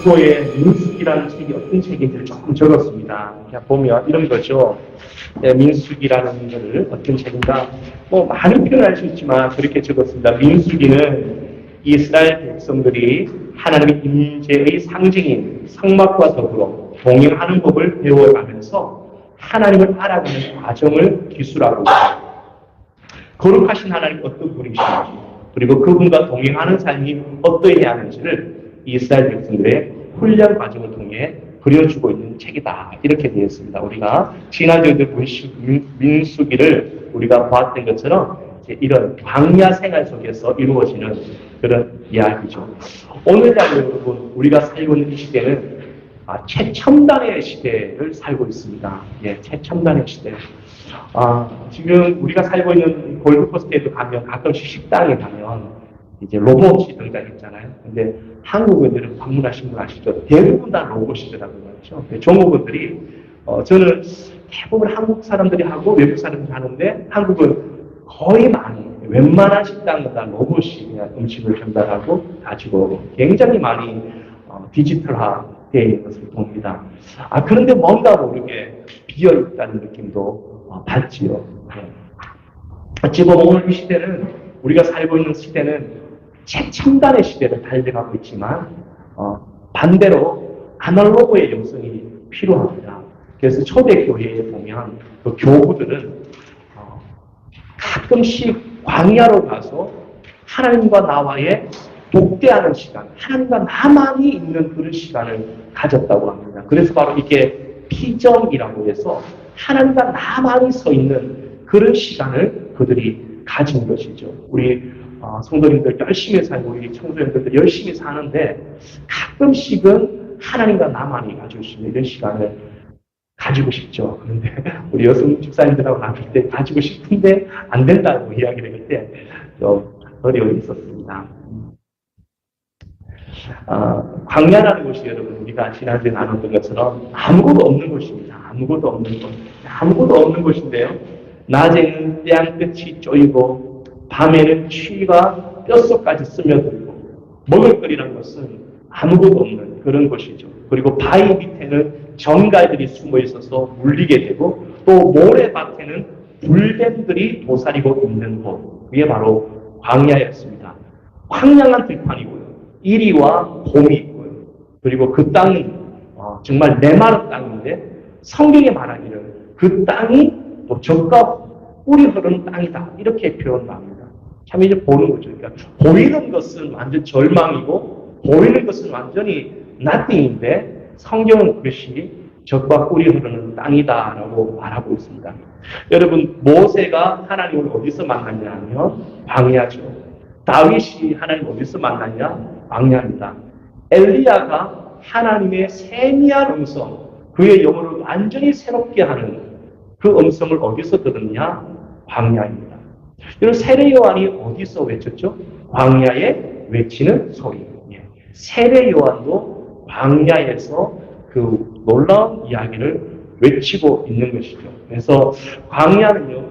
주보에 민수기라는 책이 어떤 책인지를 조금 적었습니다. 그냥 보면 이런 거죠. 민수기라는 것을 어떤 책인가 많이 표현할 수 있지만 그렇게 적었습니다. 민수기는 이스라엘 백성들이 하나님의 임재의 상징인 성막과 더불어 동행하는 법을 배워가면서 하나님을 알아가는 과정을 기술하고 있습니다. 거룩하신 하나님 어떤 분이신지 그리고 그분과 동행하는 삶이 어떠해야 하는지를 이스라엘 백성들의 훈련 과정을 통해 그려주고 있는 책이다. 이렇게 되어 있습니다. 우리가 지난주에 민수기를 우리가 보았던 것처럼 이런 광야 생활 속에서 이루어지는 그런 이야기죠. 오늘날 여러분 우리가 살고 있는 이 시대는 최첨단의 시대를 살고 있습니다. 최첨단의 시대. 지금 우리가 살고 있는 골드코스트에도 가면 가끔씩 식당에 가면 이제 로봇이 등장했잖아요. 근데 한국인들은 방문하신 분 아시죠? 대부분 다 로봇이더라고요. 그렇죠? 종업원들이 저는 대부분 한국 사람들이 하고 외국 사람들이 하는데 한국은 거의 많이 웬만한 식당은 다 로봇이 그냥 음식을 전달하고 가지고 굉장히 많이 디지털화되어 있는 것을 봅니다. 그런데 뭔가 모르게 비어있다는 느낌도 받지요. 지금 오늘 이 시대는 우리가 살고 있는 시대는 최첨단의 시대를 달려가고 있지만 반대로 아날로그의 영성이 필요합니다. 그래서 초대교회에 보면 그 교부들은 가끔씩 광야로 가서 하나님과 나와의 독대하는 시간, 하나님과 나만이 있는 그런 시간을 가졌다고 합니다. 그래서 바로 이게 피정이라고 해서 하나님과 나만이 서 있는 그런 시간을 그들이 가진 것이죠. 우리 성도님들 열심히 살고 우리 청소년들도 열심히 사는데 가끔씩은 하나님과 나만이 가질 수 있는 이런 시간을 가지고 싶죠. 그런데 우리 여성 집사님들하고 나눌 때 가지고 싶은데 안 된다고 이야기를 할 때 좀 어려움이 있었습니다. 광야라는 곳이 여러분 우리가 지난주에 나눴던 것처럼 아무것도 없는 곳입니다. 아무것도 없는 곳. 아무것도 없는 곳인데요. 낮에는 떼양끝이 쪼이고 밤에는 추위가 뼛속까지 스며들고 먹을거리라는 것은 아무것도 없는 그런 곳이죠. 그리고 바위 밑에는 정갈들이 숨어 있어서 물리게 되고 또 모래밭에는 불뱀들이 도사리고 있는 곳. 그게 바로 광야였습니다. 황량한 들판이고요. 이리와 봄이 있고요. 그리고 그 땅은 정말 메마른 땅인데 성경에 말하기를 그 땅이 또 젖과 꿀이 흐르는 땅이다. 이렇게 표현합니다. 참 이제 보는 거죠. 그러니까 보이는 것은 완전 절망이고 보이는 것은 완전히 nothing인데 성경은 그것이 젖과 꿀이 흐르는 땅이다라고 말하고 있습니다. 여러분 모세가 하나님을 어디서 만났냐 하면 광야죠. 다윗이 하나님 어디서 만났냐? 광야입니다. 엘리야가 하나님의 세미한 음성, 그의 영혼을 완전히 새롭게 하는 그 음성을 어디서 들었냐? 광야입니다. 여러분 세례 요한이 어디서 외쳤죠? 광야에 외치는 소리. 세례 요한도 광야에서 그 놀라운 이야기를 외치고 있는 것이죠. 그래서 광야는요,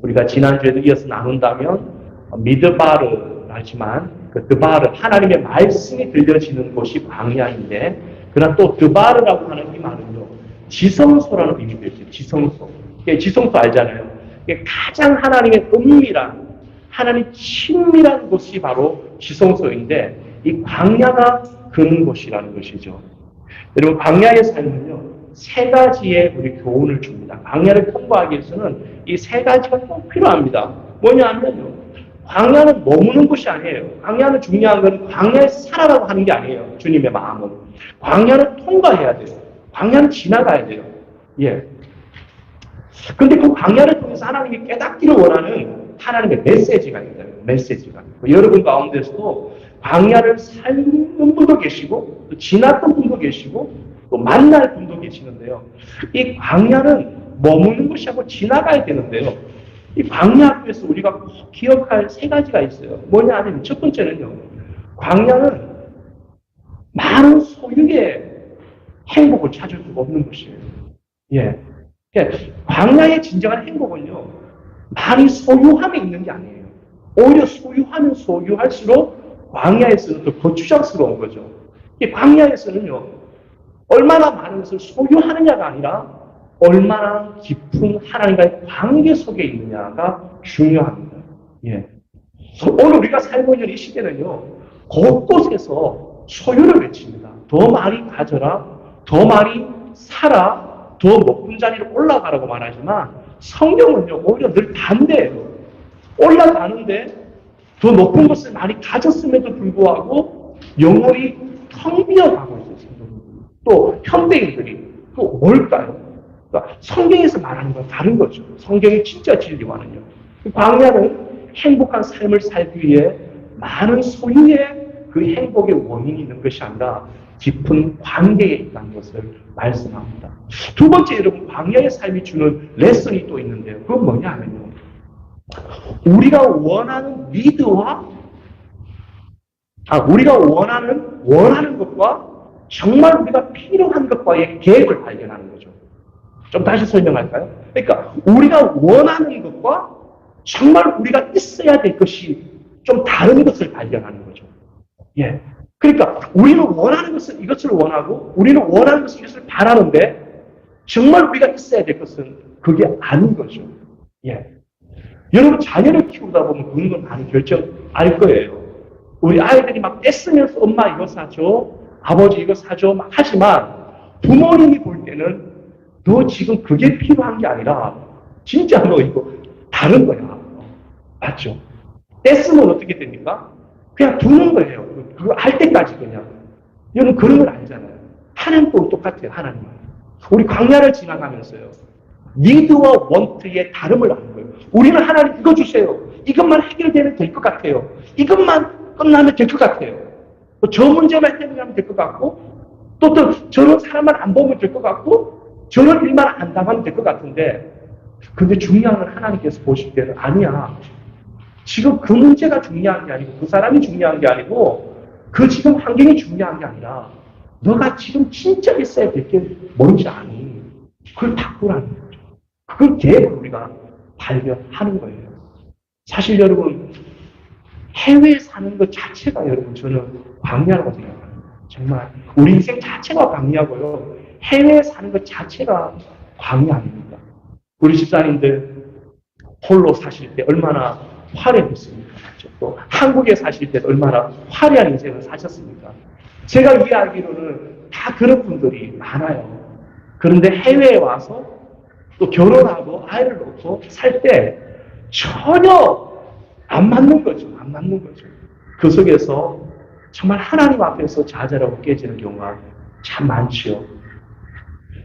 우리가 지난주에도 이어서 나눈다면 미드바르 하지만 그 드바르 하나님의 말씀이 들려지는 곳이 광야인데 그러나 또 드바르라고 하는 이 말은요 지성소라는 의미도 있어요. 지성소. 지성소 알잖아요. 가장 하나님의 은밀한 하나님 친밀한 곳이 바로 지성소인데 이 광야가 그런 곳이라는 것이죠. 여러분 광야의 삶은요 세 가지의 우리 교훈을 줍니다. 광야를 통과하기 위해서는 이 세 가지가 꼭 필요합니다. 뭐냐 하면요 광야는 머무는 곳이 아니에요. 광야는 중요한 건 광야에서 살아라고 하는 게 아니에요. 주님의 마음은. 광야는 통과해야 돼요. 광야는 지나가야 돼요. 근데 그 광야를 통해서 하나님이 깨닫기를 원하는 하나님의 메시지가 있어요. 메시지가. 여러분 가운데서도 광야를 살는 분도 계시고 또 지났던 분도 계시고 또 만날 분도 계시는데요. 이 광야는 머무는 곳이 아니고 지나가야 되는데요. 이 광야 앞에서 우리가 꼭 기억할 세 가지가 있어요. 뭐냐 하면 첫 번째는요. 광야는 많은 소유의 행복을 찾을 수가 없는 것이에요. 그러니까 광야의 진정한 행복은요. 많이 소유함에 있는 게 아니에요. 오히려 소유하면 소유할수록 광야에서는 더 거추장스러운 거죠. 이 광야에서는요, 얼마나 많은 것을 소유하느냐가 아니라 얼마나 깊은 하나님과의 관계 속에 있느냐가 중요합니다. 예. 오늘 우리가 살고 있는 이 시대는요, 곳곳에서 소유를 외칩니다. 더 많이 가져라, 더 많이 살아, 더 높은 자리로 올라가라고 말하지만 성경은요, 오히려 늘 반대예요. 올라가는데 더 높은 것을 많이 가졌음에도 불구하고 영혼이 텅 비어가고 있어요. 또 현대인들이 또 뭘까요? 그러니까 성경에서 말하는 건 다른 거죠. 성경의 진짜 진리와는요. 광야는 행복한 삶을 살기 위해 많은 소유의 그 행복의 원인이 있는 것이 아니라 깊은 관계에 있다는 것을 말씀합니다. 두 번째, 여러분, 광야의 삶이 주는 레슨이 또 있는데요. 그건 뭐냐 하면요, 우리가 원하는 니드와 우리가 원하는 것과 정말 우리가 필요한 것과의 갭을 발견하는 거죠. 좀 다시 설명할까요? 그러니까 우리가 원하는 것과 정말 우리가 있어야 될 것이 좀 다른 것을 발견하는 거죠. 예. 그러니까 우리는 원하는 것은 이것을 원하고 우리는 원하는 것은 이것을 바라는데 정말 우리가 있어야 될 것은 그게 아닌 거죠. 예. 여러분 자녀를 키우다 보면 그런 건 많이 알 거예요. 우리 아이들이 막 떼쓰면서 엄마 이거 사줘, 아버지 이거 사줘 막 하지만 부모님이 볼 때는 너 지금 그게 필요한 게 아니라 진짜 너 이거 다른 거야. 맞죠? 떼쓰면 어떻게 됩니까? 그냥 두는 거예요. 그거 할 때까지 그냥. 여러분 그런 걸 알잖아요. 하나님도 똑같아요. 하나님은. 우리 광야를 지나가면서요. 니드와 원트의 다름을 아는 거예요. 우리는 하나님 이거 주세요. 이것만 해결되면 될 것 같아요. 이것만 끝나면 될 것 같아요. 또 저 문제만 해결하면 될 것 같고 또 저런 사람만 안 보면 될 것 같고 저런 일만 안 당하면 될 것 같은데 근데 중요한 건 하나님께서 보실 때는 아니야. 지금 그 문제가 중요한 게 아니고 그 사람이 중요한 게 아니고 그 지금 환경이 중요한 게 아니라 너가 지금 진짜 있어야 될 게 뭔지 아니. 그걸 바꾸라는 거죠. 그걸 갭을 우리가 발견하는 거예요. 사실 여러분 해외에 사는 것 자체가 여러분 저는 광야라고 생각합니다. 정말 우리 인생 자체가 광야고요. 해외에 사는 것 자체가 광야 아닙니까? 우리 집사님들 홀로 사실 때 얼마나 화려했습니까? 또 한국에 사실 때 얼마나 화려한 인생을 사셨습니까? 제가 이해하기로는 다 그런 분들이 많아요. 그런데 해외에 와서 또 결혼하고 아이를 놓고 살 때 전혀 안 맞는 거죠. 안 맞는 거죠. 그 속에서 정말 하나님 앞에서 좌절하고 깨지는 경우가 참 많지요.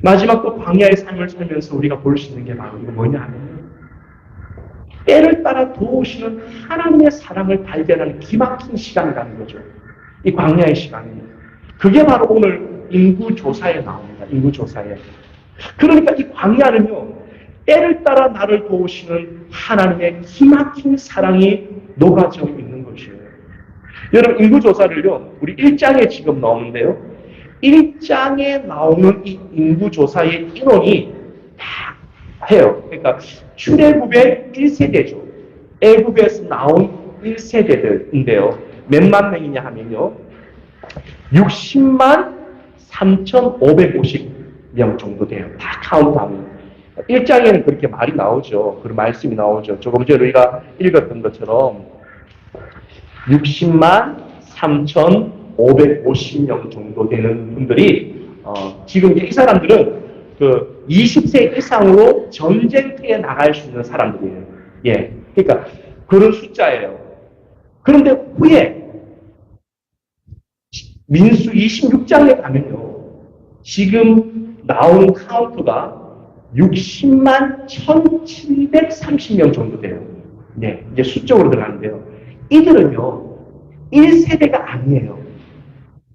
마지막 또 광야의 삶을 살면서 우리가 볼 수 있는 게 바로 이거 뭐냐 하면 때를 따라 도우시는 하나님의 사랑을 발견하는 기막힌 시간이라는 거죠. 이 광야의 시간입니다. 그게 바로 오늘 인구조사에 나옵니다. 인구조사에. 그러니까 이 광야는요. 때를 따라 나를 도우시는 하나님의 기막힌 사랑이 녹아져 있는 것이에요. 여러분 인구조사를요. 우리 1장에 지금 나오는데요. 1장에 나오는 이 인구조사의 인원이 다 해요. 그러니까 출애굽의 1세대죠. 애굽에서 나온 1세대들인데요. 몇만 명이냐 하면요. 60만 3,550명 정도 돼요. 다 카운트하면. 1장에는 그렇게 말이 나오죠. 그런 말씀이 나오죠. 조금 전에 우리가 읽었던 것처럼 60만 3,550명 정도 되는 분들이 지금 이 사람들은 그 20세 이상으로 전쟁터에 나갈 수 있는 사람들이에요. 예, 그러니까 그런 숫자예요. 그런데 후에 민수 26장에 가면요, 지금 나온 카운트가 60만 1,730명 정도 돼요. 네, 이제 수적으로 들어가는데요. 이들은요, 1세대가 아니에요.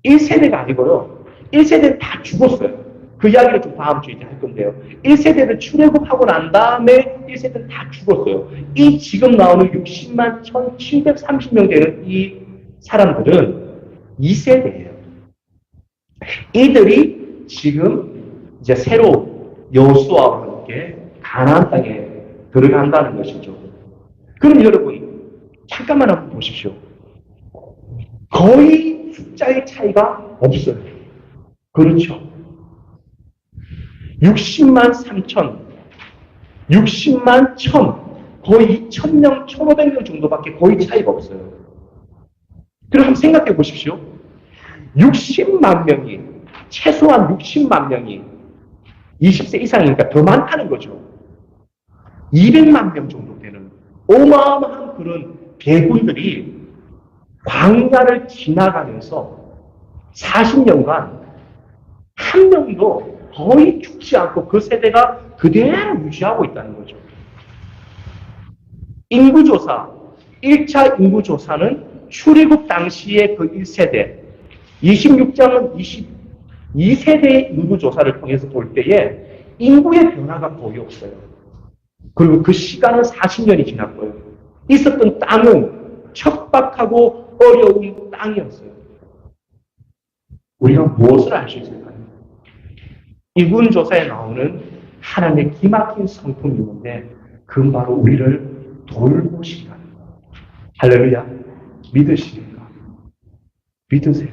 1세대가 아니고요. 1세대는 다 죽었어요. 그 이야기를 좀 다음 주에 할 건데요. 1세대를 출애굽하고 난 다음에 1세대는 다 죽었어요. 이 지금 나오는 60만 1,730명 되는 이 사람들은 2세대예요. 이들이 지금 이제 새로 여호수아와 함께 가나안 땅에 들어간다는 것이죠. 그럼 여러분 잠깐만 한번 보십시오. 거의 숫자의 차이가 없어요. 그렇죠. 60만 3천, 60만 1천, 거의 1,000명, 1,500명 정도밖에 거의 차이가 없어요. 그럼 한번 생각해 보십시오. 60만 명이, 최소한 60만 명이 20세 이상이니까 더 많다는 거죠. 200만 명 정도 되는 어마어마한 그런 대군들이 광야를 지나가면서 40년간 한 명도 거의 죽지 않고 그 세대가 그대로 유지하고 있다는 거죠. 인구조사, 1차 인구조사는 출애굽 당시의 그 1세대, 26장은 22세대의 인구조사를 통해서 볼 때에 인구의 변화가 거의 없어요. 그리고 그 시간은 40년이 지났고요. 있었던 땅은 척박하고 어려운 땅이었어요. 우리가 무엇을 알 수 있을까요? 인구조사에 나오는 하나님의 기막힌 성품이 있는데 그건 바로 우리를 돌보시라는 거예요. 할렐루야. 믿으십니까? 믿으세요.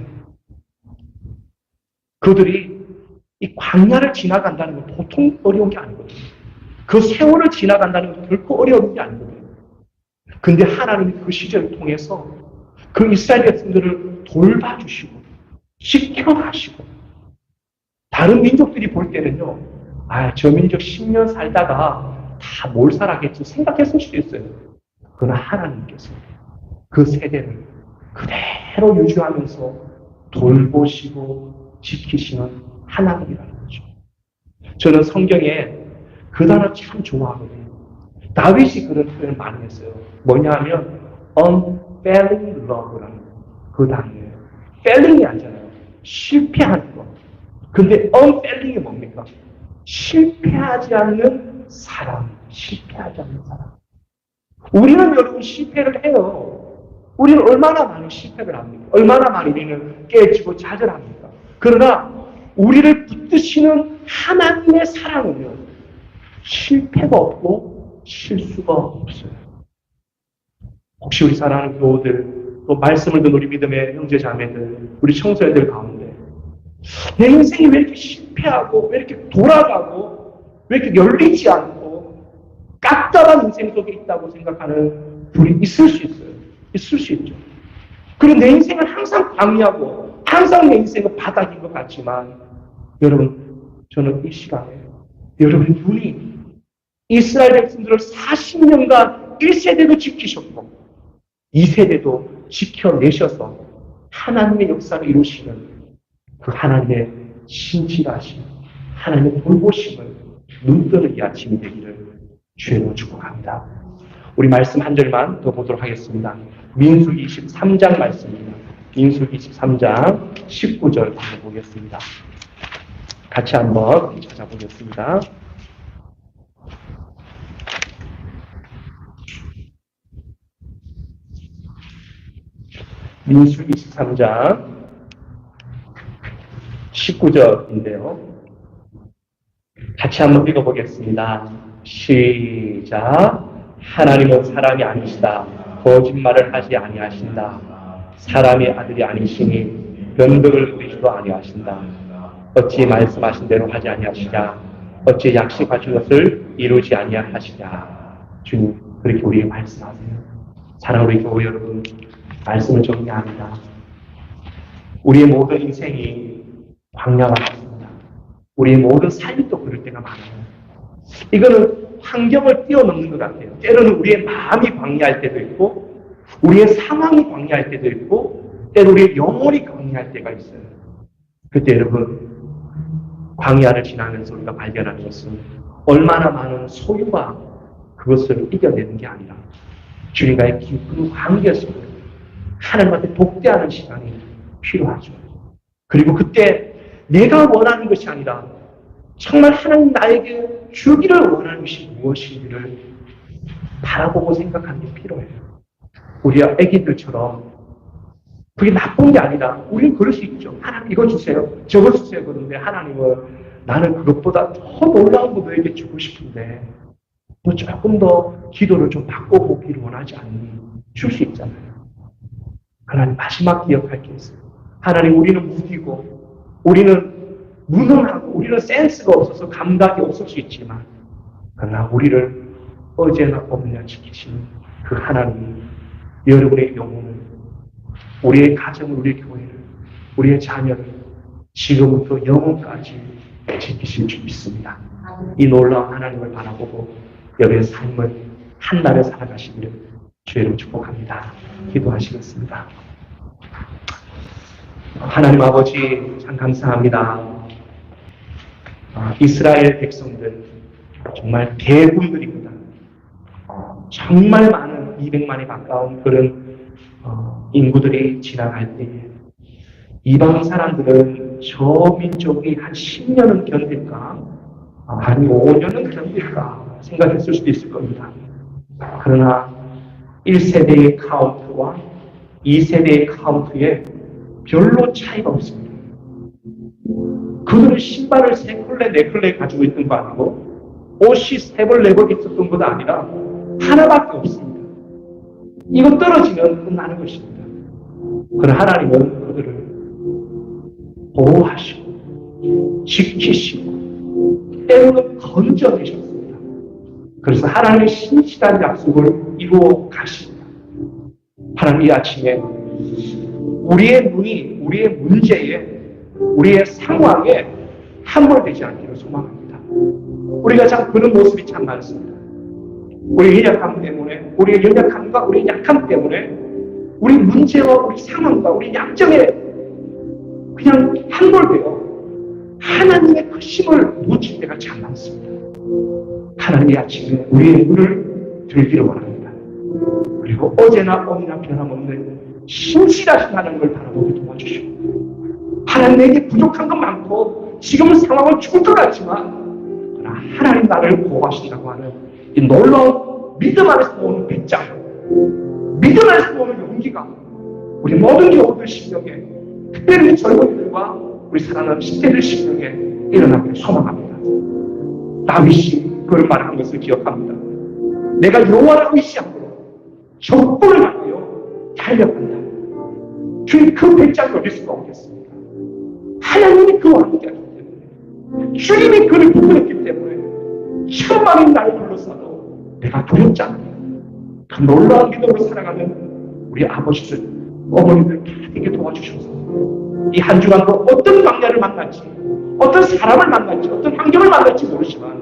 그들이 이 광야를 지나간다는 건 보통 어려운 게 아니거든요. 그 세월을 지나간다는 건 결코 어려운 게 아니거든요. 근데 하나님이 그 시절을 통해서 그 이스라엘 백성들을 돌봐주시고 지켜가시고 다른 민족들이 볼 때는요, 저 민족 10년 살다가 다 몰살하겠지 생각했을 수도 있어요. 그러나 하나님께서 그 세대를 그대로 유지하면서 돌보시고 지키시는 하나님이라는 거죠. 저는 성경에 그 단어 참 좋아하거든요. 다윗이 그런 표현을 많이 했어요. 뭐냐 하면 unfailing love라는 그 단어예요. failing이 아니잖아요. 실패하는 거. 근데 unfailing이 뭡니까? 실패하지 않는 사람. 실패하지 않는 사람. 우리는 여러분 실패를 해요. 우리는 얼마나 많은 실패를 합니까? 얼마나 많이 우리는 깨지고 좌절합니까? 그러나 우리를 붙드시는 하나님의 사랑은요, 실패가 없고 실수가 없어요. 혹시 우리 사랑하는 교우들, 또 말씀을 듣는 우리 믿음의 형제 자매들, 우리 청소년들 가운데 내 인생이 왜 이렇게 실패하고 왜 이렇게 돌아가고 왜 이렇게 열리지 않고 깝깝한 인생 속에 있다고 생각하는 분이 있을 수 있어요. 있을 수 있죠. 그리고 내 인생은 항상 광야고 항상 내 인생은 바닥인 것 같지만 여러분, 저는 이 시간에 여러분의 눈이 이스라엘 백성들을 40년간 1세대도 지키셨고 2세대도 지켜내셔서 하나님의 역사를 이루시는 그 하나님의 신실하심, 하나님의 돌보심을 눈뜨는 이 아침이 되기를 주님으로 축복합니다. 우리 말씀 한 절만 더 보도록 하겠습니다. 민수기 23장 말씀입니다. 민수기 23장 19절 한번 보겠습니다. 같이 한번 찾아보겠습니다. 민수기 23장 19절인데요. 같이 한번 읽어보겠습니다. 시작. 하나님은 사람이 아니시다. 거짓말을 하지 아니하신다. 사람의 아들이 아니시니 변덕을 부리지도 아니하신다. 어찌 말씀하신 대로 하지 아니하시냐. 어찌 약속하신 것을 이루지 아니하시냐. 주님, 그렇게 우리에게 말씀하세요. 사랑하는 우리 교회 여러분, 말씀을 정리합니다. 우리의 모든 인생이 광야와 같습니다. 우리의 모든 삶이 또 그럴 때가 많아요. 이거는 환경을 뛰어넘는 것 같아요. 때로는 우리의 마음이 광야할 때도 있고 우리의 상황이 광야할 때도 있고 때로 우리의 영혼이 광야할 때가 있어요. 그때 여러분, 광야를 지나면서 우리가 발견하는 것은 얼마나 많은 소유가 그것을 이겨내는 게 아니라 주님과의 깊은 관계 속에 하나님한테 복대하는 시간이 필요하죠. 그리고 그때 내가 원하는 것이 아니라 정말 하나님 나에게 주기를 원하는 것이 무엇인지를 바라보고 생각하는 게 필요해요. 우리 아기들처럼 그게 나쁜 게 아니라 우리는 그럴 수 있죠. 하나님 이거 주세요. 저거 주세요. 그런데 하나님은 나는 그것보다 더 놀라운 거 너에게 주고 싶은데 너 조금 더 기도를 좀 바꿔보기를 원하지 않니? 줄 수 있잖아요. 하나님 마지막 기억할 게 있어요. 하나님, 우리는 무디고 우리는 무능하고 우리는 센스가 없어서 감각이 없을 수 있지만, 그러나 우리를 어제나 오늘나 지키시는 그 하나님이 여러분의 영혼을, 우리의 가정을, 우리의 교회를, 우리의 자녀를 지금부터 영혼까지 지키실 줄 믿습니다. 이 놀라운 하나님을 바라보고 여러분의 삶을 한 날에 살아가시기를 주의 이름으로 축복합니다. 기도하시겠습니다. 하나님 아버지, 참 감사합니다. 이스라엘 백성들 정말 대군들입니다. 정말 많은 200만에 가까운 그런 인구들이 지나갈 때에 이방 사람들은 저 민족이 한 10년은 견딜까? 한 5년은 견딜까? 생각했을 수도 있을 겁니다. 그러나 1세대의 카운트와 2세대의 카운트에 별로 차이가 없습니다. 그들은 신발을 3켤레, 4켤레 가지고 있던 거 아니고 옷이 3벌, 4벌 있었던 것도 아니라 하나밖에 없습니다. 이거 떨어지면 끝나는 것입니다. 그러나 하나님은 그들을 보호하시고 지키시고 때로는 건져내셨습니다. 그래서 하나님의 신실한 약속을 이루어 가십니다. 하나님, 이 아침에 우리의 눈이 우리의 문제에, 우리의 상황에 함몰되지 않기를 소망합니다. 우리가 참 그런 모습이 참 많습니다. 우리의 연약함 때문에, 우리의 연약함과 우리의 약함 때문에 우리 문제와 우리 상황과 우리 약점에 그냥 함몰되어 하나님의 그 힘을 놓칠 때가 참 많습니다. 하나님의 아침에 우리의 눈을 들기를 원합니다. 그리고 어제나 오늘나 변함없는 신실하신 하나님을 바라보게 도와주시고, 하나님에게 부족한 건 많고 지금은 상황은 죽을 것 같지만 그러나 하나님 나를 보호하시라고 하는 이 놀라운 믿음 안에서 오는 배짱, 믿음 안에서 오는 용기가 우리 모든 교우들 심령에, 특별히 젊은이들과 우리 사랑하는 10대들 심령에 일어나기를 소망합니다. 다윗이 그걸 말하는 것을 기억합니다. 내가 여호와를 의시하고 적군을 향하여 달려간다. 주님, 그 배짱을 어릴 수가 없겠습니다. 하나님이 그와 함께하기 때문에, 주님이 그를 부르셨기 때문에 천만인 나를 불러서도 내가 두렵지 않다. 그 놀라운 믿음으로 살아가는 우리 아버지들, 어머니들 다되게 도와주셔서 이 한 주간도 어떤 광야를 만날지, 어떤 사람을 만날지, 어떤 환경을 만날지 모르지만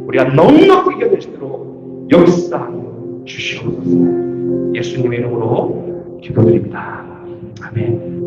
우리가 넉넉히 이겨낼 수 있도록 역사하여 주시옵소서. 예수님의 이름으로 기도드립니다. 아멘.